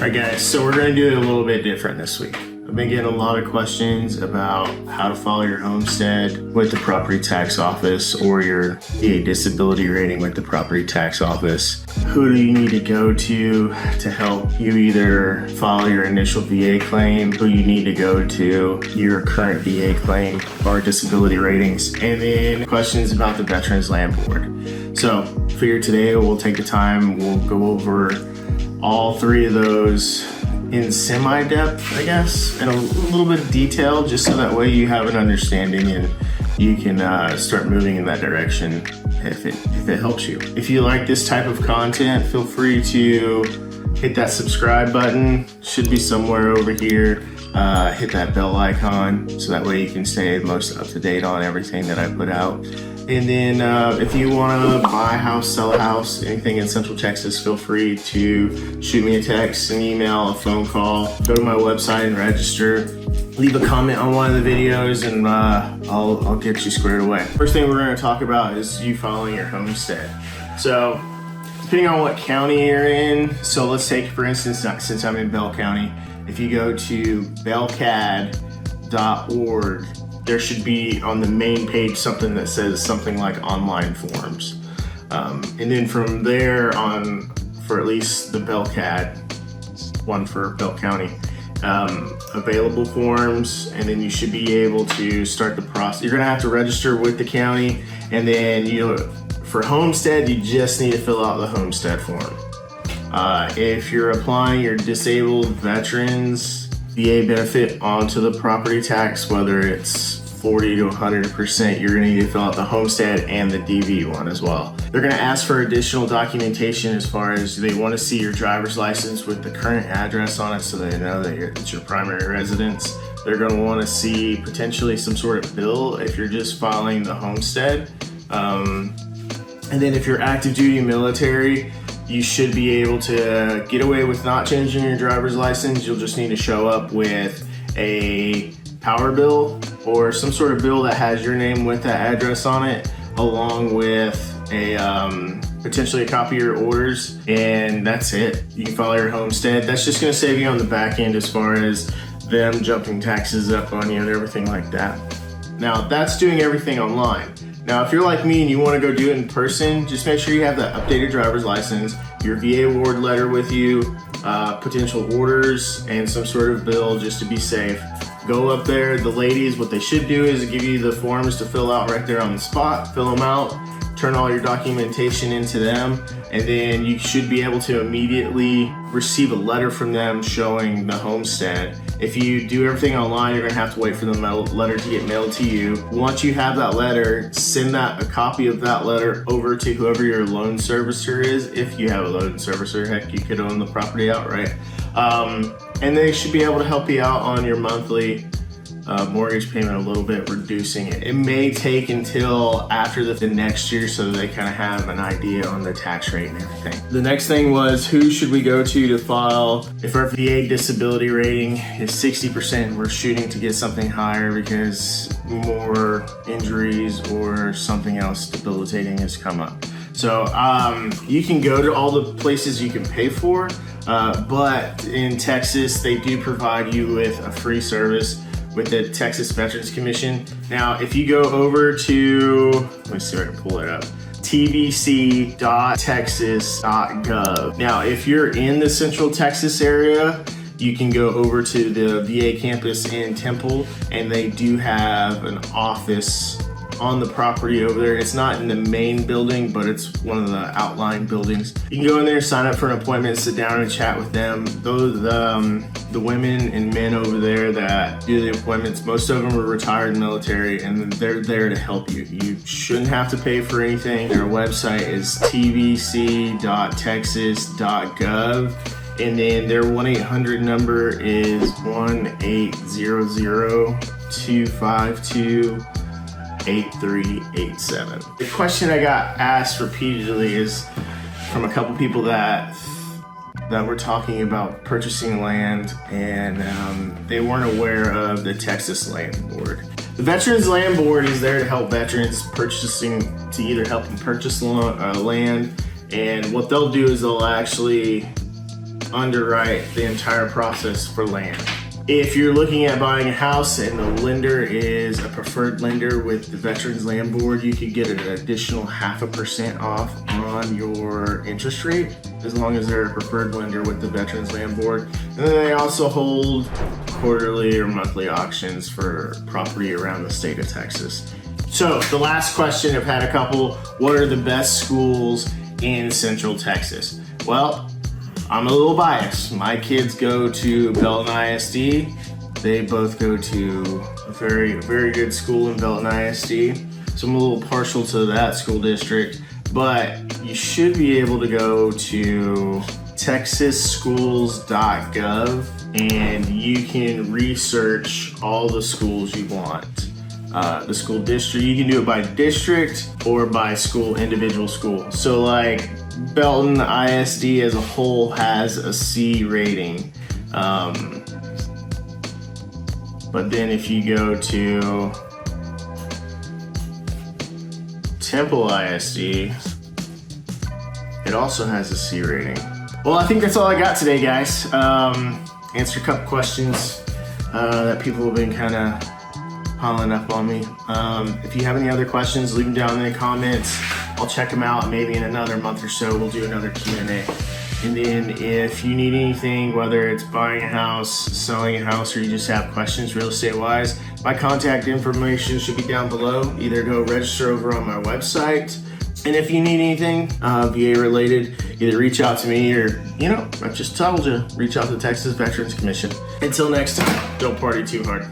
Alright guys, so we're going to do it a little bit different this week. I've been getting a lot of questions about how to file your homestead with the property tax office or your VA disability rating with the property tax office. Who do you need to go to help you either file your initial VA claim, who you need to go to your current VA claim or disability ratings, and then questions about the Veterans Land Board. So for here today, we'll take the time, we'll go over all three of those in semi-depth, I guess, and a little bit of detail, just so that way you have an understanding and you can start moving in that direction if it helps you. If you like this type of content, feel free to hit that subscribe button. Should be somewhere over here. Hit that bell icon so that way you can stay most up to date on everything that I put out. And then if you want to buy a house, sell a house, anything in Central Texas, feel free to shoot me a text, an email, a phone call, go to my website and register. Leave a comment on one of the videos and I'll get you squared away. First thing we're going to talk about is you filing your homestead. So depending on what county you're in, so let's take for instance, since I'm in Bell County, if you go to bellcad.org, there should be on the main page something that says something like online forms. And then from there on, for at least the Bellcad one for Bell County, available forms, and then you should be able to start the process. You're gonna have to register with the county, and then for homestead, you just need to fill out the homestead form. If you're applying your disabled veterans VA benefit onto the property tax, whether it's 40 to 100%, you're gonna need to fill out the homestead and the DV one as well. They're gonna ask for additional documentation as far as they wanna see your driver's license with the current address on it so they know that it's your primary residence. They're gonna wanna see potentially some sort of bill if you're just filing the homestead. And then if you're active duty military, you should be able to get away with not changing your driver's license. You'll just need to show up with a power bill or some sort of bill that has your name with that address on it, along with a potentially a copy of your orders, and that's it. You can file your homestead. That's just gonna save you on the back end as far as them jumping taxes up on you and everything like that. Now that's doing everything online. Now, if you're like me and you want to go do it in person, just make sure you have that updated driver's license, your VA award letter with you, potential orders, and some sort of bill just to be safe. Go up there. The ladies, what they should do is give you the forms to fill out right there on the spot, fill them out, turn all your documentation into them, and then you should be able to immediately receive a letter from them showing the homestead. If you do everything online, you're gonna have to wait for the letter to get mailed to you. Once you have that letter, send a copy of that letter over to whoever your loan servicer is. If you have a loan servicer, heck, you could own the property outright. And they should be able to help you out on your monthly mortgage payment a little bit, reducing it. It may take until after the next year so that they kind of have an idea on the tax rate and everything. The next thing was, who should we go to file? If our VA disability rating is 60%, we're shooting to get something higher because more injuries or something else debilitating has come up. So you can go to all the places you can pay for, but in Texas, they do provide you with a free service with the Texas Veterans Commission. Now, if you go over to, let me see if I can pull it up, tvc.texas.gov. Now, if you're in the Central Texas area, you can go over to the VA campus in Temple, and they do have an office on the property over there. It's not in the main building, but it's one of the outlying buildings. You can go in there, sign up for an appointment, sit down and chat with them. The women and men over there that do the appointments, most of them are retired military, and they're there to help you. You shouldn't have to pay for anything. Their website is tvc.texas.gov, and then their 1-800 number is 1-800-252-8387. The question I got asked repeatedly is from a couple people that were talking about purchasing land, and they weren't aware of the Texas Land Board. The Veterans Land Board is there to help veterans to either help them purchase land, and what they'll do is they'll actually underwrite the entire process for land. If you're looking at buying a house and the lender is a preferred lender with the Veterans Land Board, you could get an additional 0.5% off on your interest rate as long as they're a preferred lender with the Veterans Land Board. And then they also hold quarterly or monthly auctions for property around the state of Texas. So the last question, I've had a couple. What are the best schools in Central Texas? Well, I'm a little biased. My kids go to Belton ISD. They both go to a very, very good school in Belton ISD. So I'm a little partial to that school district, but you should be able to go to texasschools.gov and you can research all the schools you want. The school district, you can do it by district or by school, individual school. So like Belton ISD as a whole has a C rating. But then if you go to Temple ISD, it also has a C rating. Well, I think that's all I got today, guys. Answer a couple questions that people have been kind of piling up on me. If you have any other questions, leave them down in the comments. I'll check them out. Maybe in another month or so, we'll do another Q&A. And then if you need anything, whether it's buying a house, selling a house, or you just have questions real estate wise, my contact information should be down below. Either go register over on my website. And if you need anything VA related, either reach out to me or, I just told you, reach out to the Texas Veterans Commission. Until next time, don't party too hard.